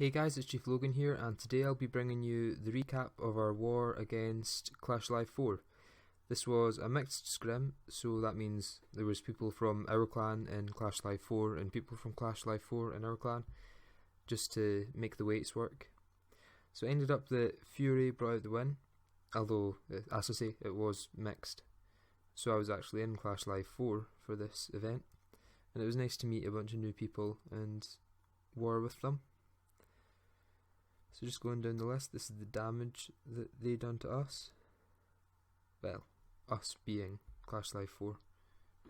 Hey guys, it's Chief Logan here, and today I'll be bringing you the recap of our war against ClashLive 4. This was a mixed scrim, so that means there was people from our clan in ClashLive 4 and people from ClashLive 4 in our clan, just to make the weights work. So it ended up that Fury brought out the win, although, as I say, it was mixed. So I was actually in ClashLive 4 for this event, and it was nice to meet a bunch of new people and war with them. So just going down the list, this is the damage that they done to us. Well, us being ClashLive 4,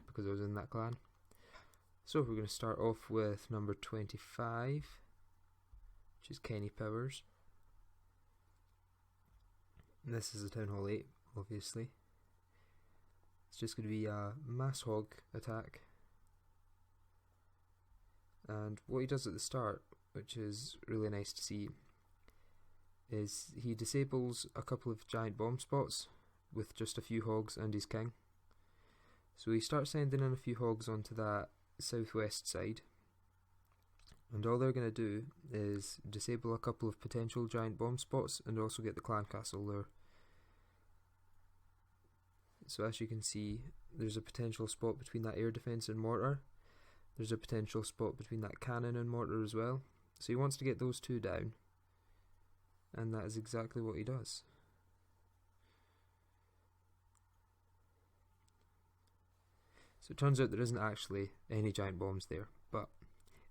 because I was in that clan. So we're going to start off with number 25, which is Kenny Powers. And this is a Town Hall 8, obviously. It's just going to be a mass hog attack. And what he does at the start, which is really nice to see, is he disables a couple of giant bomb spots with just a few hogs and his king. So he starts sending in a few hogs onto that southwest side, and all they're going to do is disable a couple of potential giant bomb spots and also get the clan castle there. So as you can see, there's a potential spot between that air defense and mortar. There's a potential spot between that cannon and mortar as well. So he wants to get those two down, and that is exactly what he does. So it turns out there isn't actually any giant bombs there, but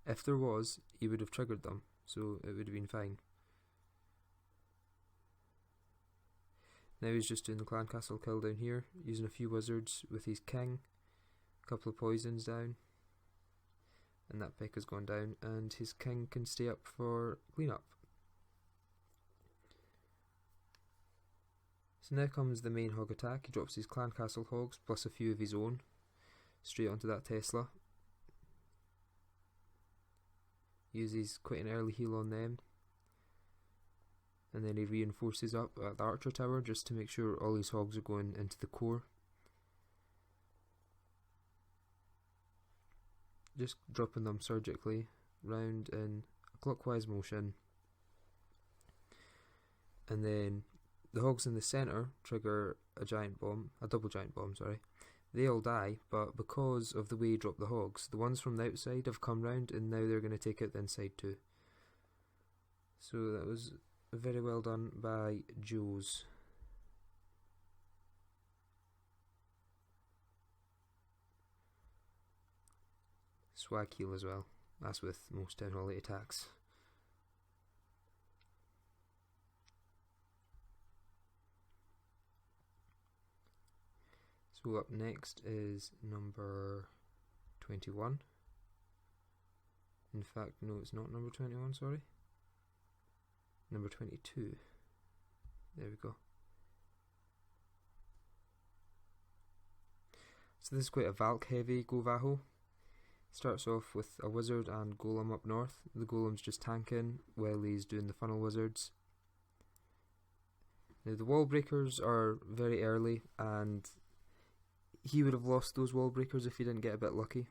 if there was, he would have triggered them, so it would have been fine. Now he's just doing the clan castle kill down here, using a few wizards with his king, a couple of poisons down, and that pick has gone down, and his king can stay up for cleanup. So now comes the main hog attack. He drops his clan castle hogs plus a few of his own straight onto that Tesla. Uses quite an early heal on them, and then he reinforces up at the archer tower just to make sure all his hogs are going into the core. Just dropping them surgically round in a clockwise motion, and then the hogs in the centre trigger a double giant bomb, sorry. They all die, but because of the way he dropped the hogs, the ones from the outside have come round and now they're going to take out the inside too. So that was very well done by Joes. Swag heal as well, as with most Town Hall 8 attacks. So up next is number 21. In fact, no, it's not number 21, sorry. Number 22. There we go. So this is quite a Valk heavy Govaho. Starts off with a wizard and golem up north. The golem's just tanking while he's doing the funnel wizards. Now the wall breakers are very early, and he would have lost those wall breakers if he didn't get a bit lucky.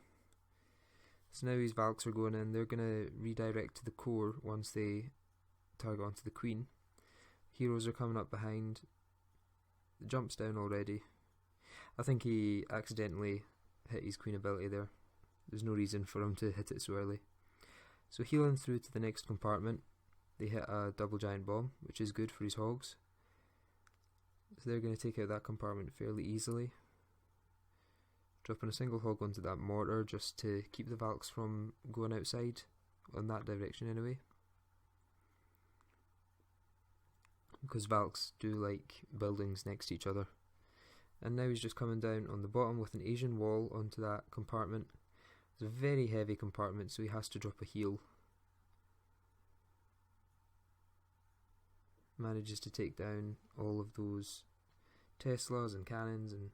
So now his Valks are going in. They're going to redirect to the core once they target onto the queen. Heroes are coming up behind. The jump's down already. I think he accidentally hit his queen ability there. There's no reason for him to hit it so early. So healing through to the next compartment, they hit a double giant bomb, which is good for his hogs. So they're going to take out that compartment fairly easily. Dropping a single hog onto that mortar just to keep the Valks from going outside, in that direction anyway. Because Valks do like buildings next to each other. And now he's just coming down on the bottom with an Asian wall onto that compartment. It's a very heavy compartment, so he has to drop a heal. Manages to take down all of those Teslas and cannons and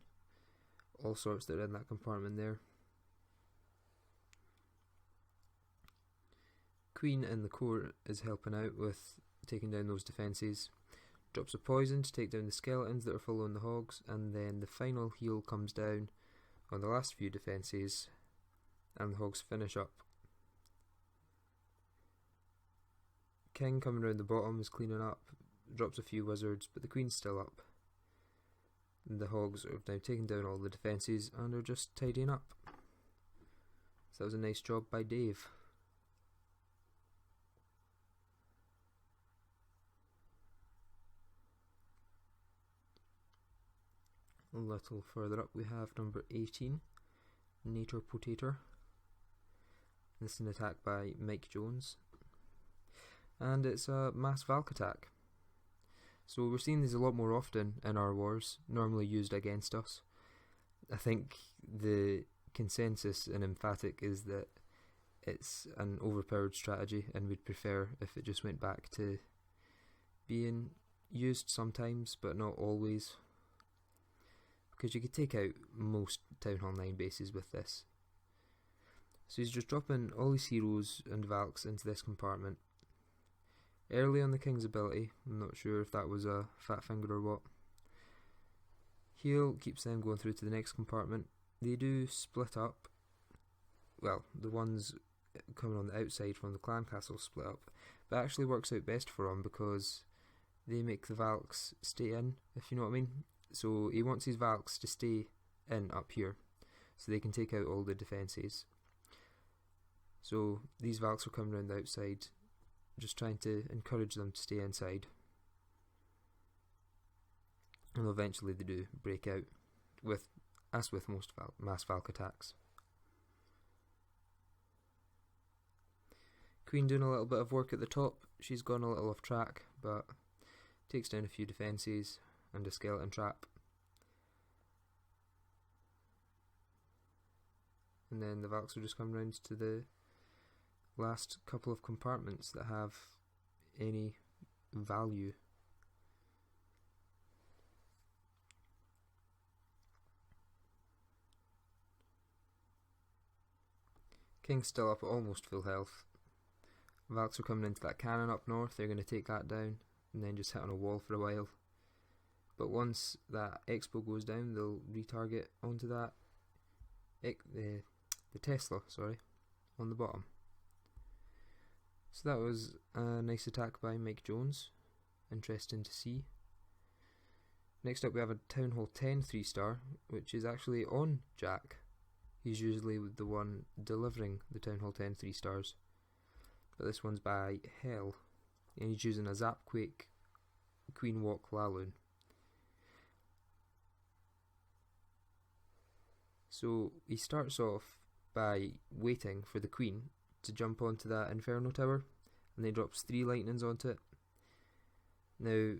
all sorts that are in that compartment there. Queen in the core is helping out with taking down those defences. Drops a poison to take down the skeletons that are following the hogs, and then the final heal comes down on the last few defences, and the hogs finish up. king coming around the bottom is cleaning up, drops a few wizards, but the queen's still up. And the hogs have now taken down all the defences and are just tidying up. So that was a nice job by Dave. A little further up we have number 18, Nater Potator. This is an attack by Mike Jones. And it's a mass Valk attack. So we're seeing these a lot more often in our wars, normally used against us. I think the consensus in Emphatic is that it's an overpowered strategy and we'd prefer if it just went back to being used sometimes but not always, because you could take out most Town Hall 9 bases with this. So he's just dropping all his heroes and Valks into this compartment. Early on the king's ability, I'm not sure if that was a fat finger or what. Heal keeps them going through to the next compartment. They do split up. Well, the ones coming on the outside from the clan castle split up. But it actually works out best for him because they make the Valks stay in, if you know what I mean. So he wants his Valks to stay in up here, so they can take out all the defences. So these Valks are coming around the outside, just trying to encourage them to stay inside. And eventually they do break out, as with most mass Valk attacks. Queen doing a little bit of work at the top. She's gone a little off track, but takes down a few defences and a skeleton trap. And then the Valks will just come round to the last couple of compartments that have any value. King's still up at almost full health. Valks are coming into that cannon up north. They're going to take that down and then just hit on a wall for a while. But once that expo goes down, they'll retarget onto that the Tesla, on the bottom. So that was a nice attack by Mike Jones. Interesting to see. Next up we have a Town Hall 10 3-star, which is actually on Jack. He's usually the one delivering the Town Hall 10 3-stars. But this one's by Hell. And he's using a Zapquake Queen Walk Laloon. So he starts off by waiting for the Queen to jump onto that Inferno Tower, and then he drops 3 lightnings onto it. Now,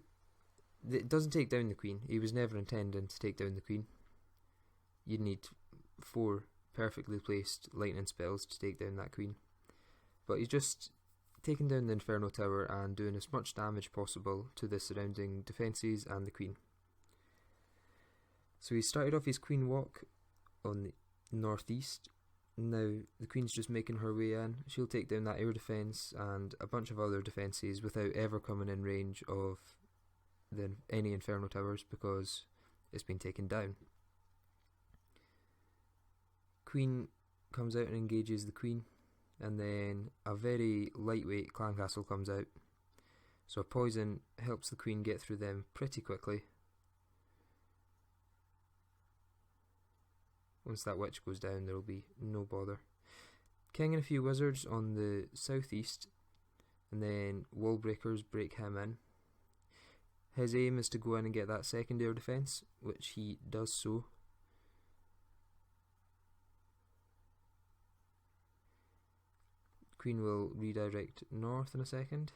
it doesn't take down the Queen. He was never intending to take down the Queen. You'd need 4 perfectly placed lightning spells to take down that Queen. But he's just taking down the Inferno Tower and doing as much damage possible to the surrounding defences and the Queen. So he started off his Queen Walk on the northeast. Now the Queen's just making her way in. She'll take down that air defence and a bunch of other defences without ever coming in range of any Inferno Towers because it's been taken down. Queen comes out and engages the Queen, and then a very lightweight clan castle comes out. So a poison helps the Queen get through them pretty quickly. Once that witch goes down, there will be no bother. King and a few wizards on the southeast, and then wall breakers break him in. His aim is to go in and get that second air defence, which he does so. Queen will redirect north in a second,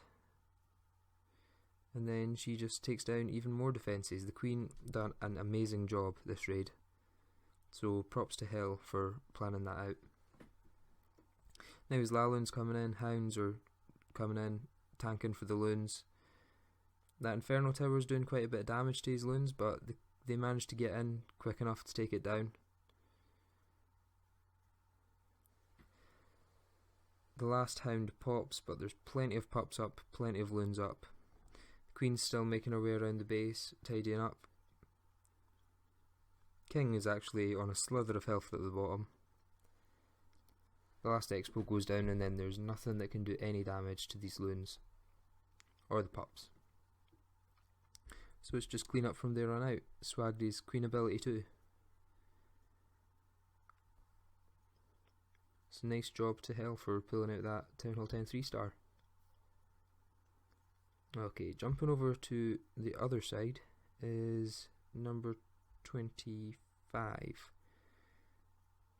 and then she just takes down even more defences. The Queen done an amazing job this raid, so props to Hell for planning that out. Now his Laloon's coming in, Hounds are coming in, tanking for the Loons. That Inferno Tower is doing quite a bit of damage to his Loons, but they managed to get in quick enough to take it down. The last Hound pops, but there's plenty of pups up, plenty of Loons up. The Queen's still making her way around the base, tidying up. King is actually on a slither of health at the bottom. The last expo goes down and then there's nothing that can do any damage to these Loons. or the pups. So it's just clean up from there on out. Swagdy's queen ability too. It's a nice job to Hell for pulling out that Town Hall 10 3-star. Okay, jumping over to the other side is number 25.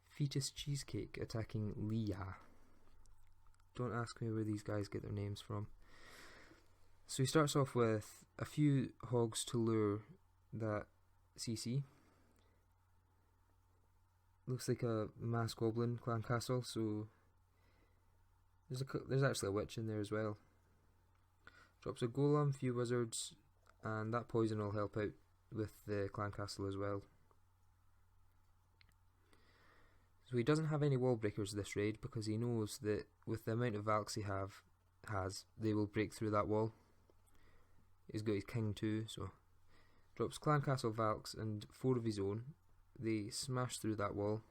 Fetus Cheesecake attacking Leah. Don't ask me where these guys get their names from. So he starts off with a few hogs to lure that CC. Looks like a mass goblin clan castle, so there's actually a witch in there as well. Drops a golem, few wizards, and that poison will help out with the clan castle as well. So he doesn't have any wall breakers this raid because he knows that with the amount of Valks he has, they will break through that wall. He's got his king too, so drops clan castle Valks and 4 of his own. They smash through that wall,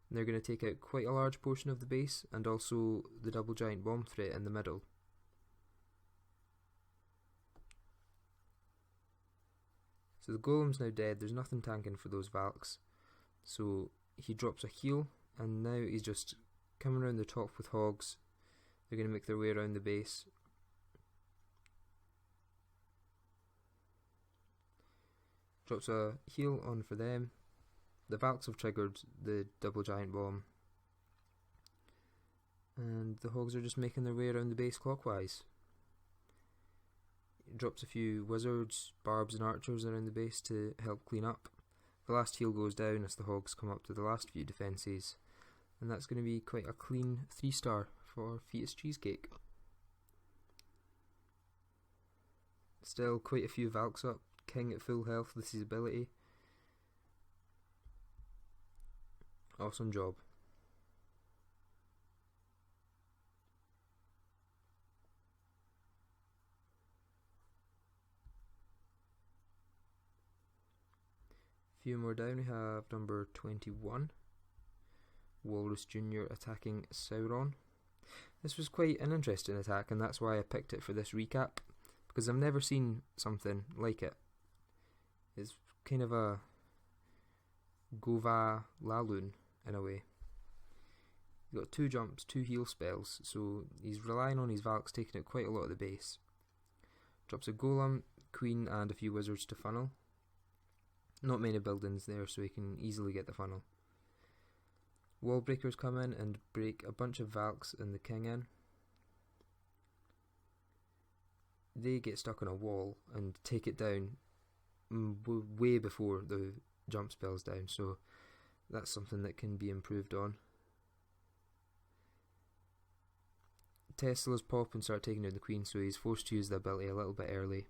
and they're going to take out quite a large portion of the base and also the double giant bomb threat in the middle. So the golem's now dead, there's nothing tanking for those Valks, so he drops a heal, and now he's just coming around the top with hogs. They're going to make their way around the base. Drops a heal on for them. The Valks have triggered the double giant bomb, and the hogs are just making their way around the base clockwise. He drops a few wizards, barbs and archers around the base to help clean up. The last heal goes down as the hogs come up to the last few defences, and that's going to be quite a clean 3-star for Fetus Cheesecake. Still quite a few Valks up, king at full health with his ability. Awesome job. Few more down, we have number 21, Walrus Jr. attacking Sauron. This was quite an interesting attack, and that's why I picked it for this recap, because I've never seen something like it. It's kind of a Gova Laloon in a way. He's got 2 jumps, 2 heal spells, so he's relying on his Valks taking out quite a lot of the base. Drops a golem, queen and a few wizards to funnel. Not many buildings there, so he can easily get the funnel. Wall breakers come in and break a bunch of Valks and the king in. They get stuck on a wall and take it down way before the jump spell's down, so that's something that can be improved on. Teslas pop and start taking down the queen, so he's forced to use the ability a little bit early.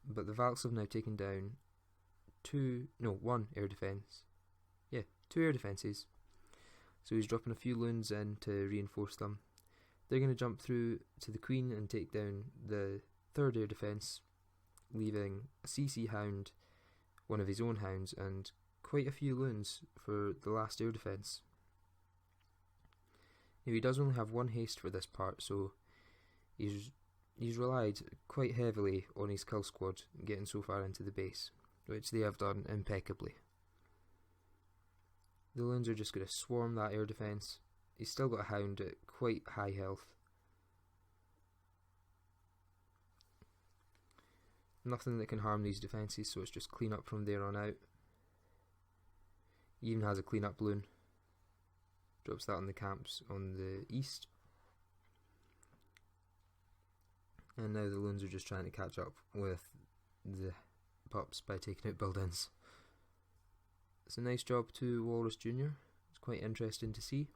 But the Valks have now taken down 1 air defence. Yeah, 2 air defences. So he's dropping a few loons in to reinforce them. They're going to jump through to the queen and take down the 3rd air defence, leaving a CC hound, one of his own hounds, and quite a few loons for the last air defence. Now he does only have 1 haste for this part, so he's relied quite heavily on his kill squad getting so far into the base, which they have done impeccably. The loons are just going to swarm that air defence. He's still got a hound at quite high health. Nothing that can harm these defences, so it's just clean up from there on out. He even has a clean up loon. Drops that on the camps on the east. And now the loons are just trying to catch up with the pups by taking out buildings. It's a nice job to Walrus Jr. It's quite interesting to see.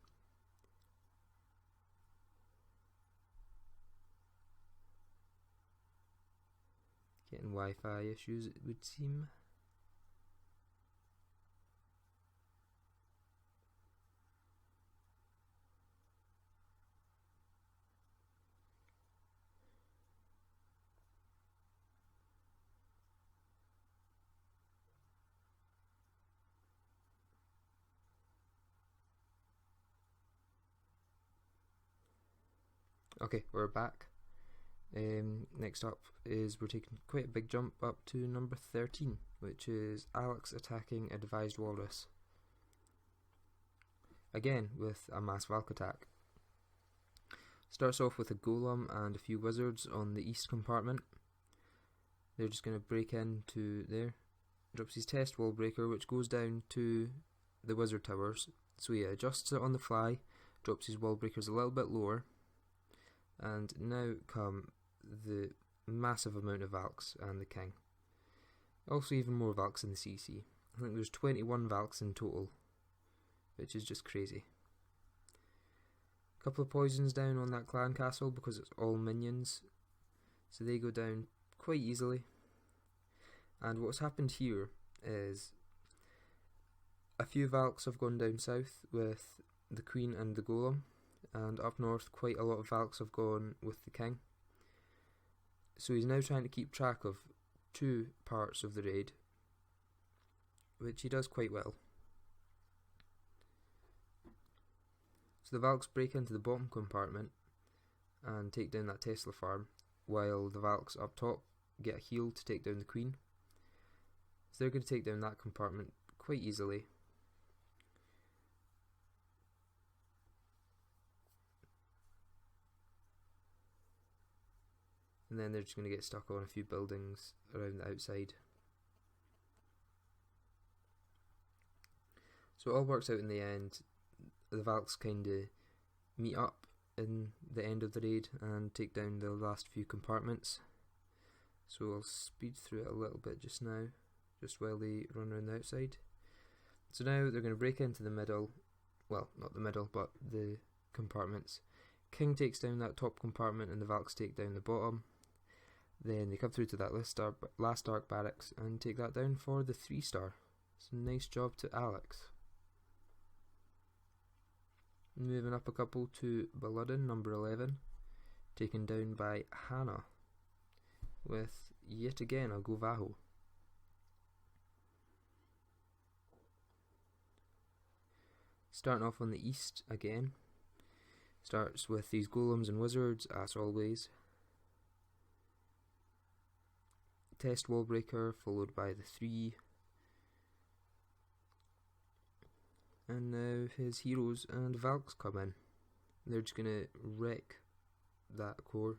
Getting Wi-Fi issues, it would seem. Okay, we're back. Next up is we're taking quite a big jump up to number 13, which is Alex attacking Advised Walrus. Again with a mass Valk attack. Starts off with a golem and a few wizards on the east compartment. They're just going to break into there. Drops his test wall breaker, which goes down to the wizard towers. So he adjusts it on the fly, drops his wall breakers a little bit lower, and now come the massive amount of Valks and the king. Also even more Valks in the CC. I think there's 21 Valks in total, which is just crazy. A couple of poisons down on that clan castle because it's all minions, so they go down quite easily. And what's happened here is a few Valks have gone down south with the queen and the golem, and up north quite a lot of Valks have gone with the king. So he's now trying to keep track of two parts of the raid, which he does quite well. So the Valks break into the bottom compartment and take down that Tesla farm, while the Valks up top get a heal to take down the queen. So they're going to take down that compartment quite easily. And then they're just going to get stuck on a few buildings around the outside. So it all works out in the end. The Valks kind of meet up in the end of the raid and take down the last few compartments. So I'll speed through it a little bit just now, just while they run around the outside. So now they're going to break into the middle, well, not the middle, but the compartments. King takes down that top compartment and the Valks take down the bottom. Then they come through to that last dark barracks and take that down for the 3-star. So nice job to Alex. Moving up a couple to Baladin, number 11, taken down by Hannah with yet again a Govaho. Starting off on the east again. Starts with these golems and wizards as always. Test wall breaker followed by the 3. And now his heroes and Valks come in. They're just going to wreck that core.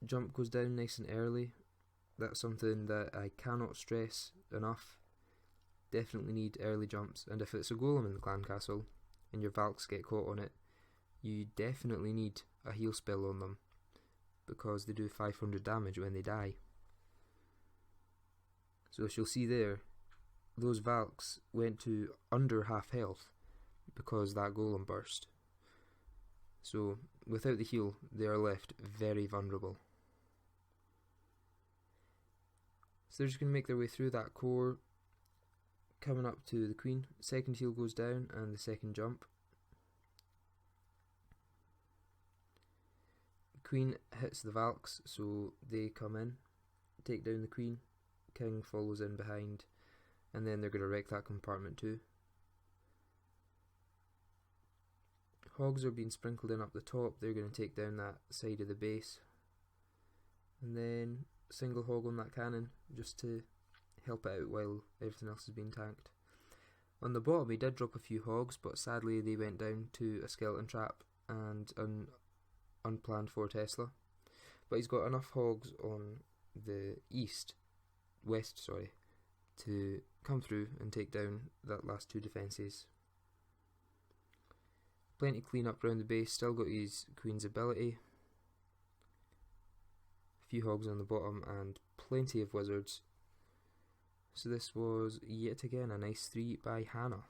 Jump goes down nice and early. That's something that I cannot stress enough. Definitely need early jumps. And if it's a golem in the clan castle and your Valks get caught on it, you definitely need a heal spell on them, because they do 500 damage when they die. So as you'll see there, those Valks went to under half health because that golem burst. So without the heal, they are left very vulnerable. So they're just going to make their way through that core, coming up to the queen. Second heal goes down and the second jump. The queen hits the Valks, so they come in, take down the queen. King follows in behind, and then they're going to wreck that compartment too. Hogs are being sprinkled in up the top. They're going to take down that side of the base, and then single hog on that cannon just to help it out while everything else is being tanked. On the bottom he did drop a few hogs, but sadly they went down to a skeleton trap and an unplanned for Tesla. But he's got enough hogs on the west, to come through and take down that last 2 defences. Plenty clean up around the base, still got his queen's ability. A few hogs on the bottom and plenty of wizards. So this was yet again a nice 3 by Hannah.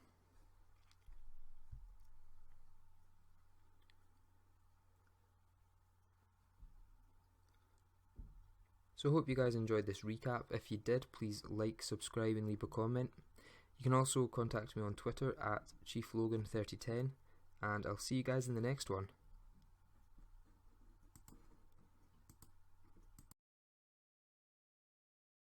So I hope you guys enjoyed this recap. If you did, please like, subscribe and leave a comment. You can also contact me on Twitter at ChiefLogan3010, and I'll see you guys in the next one.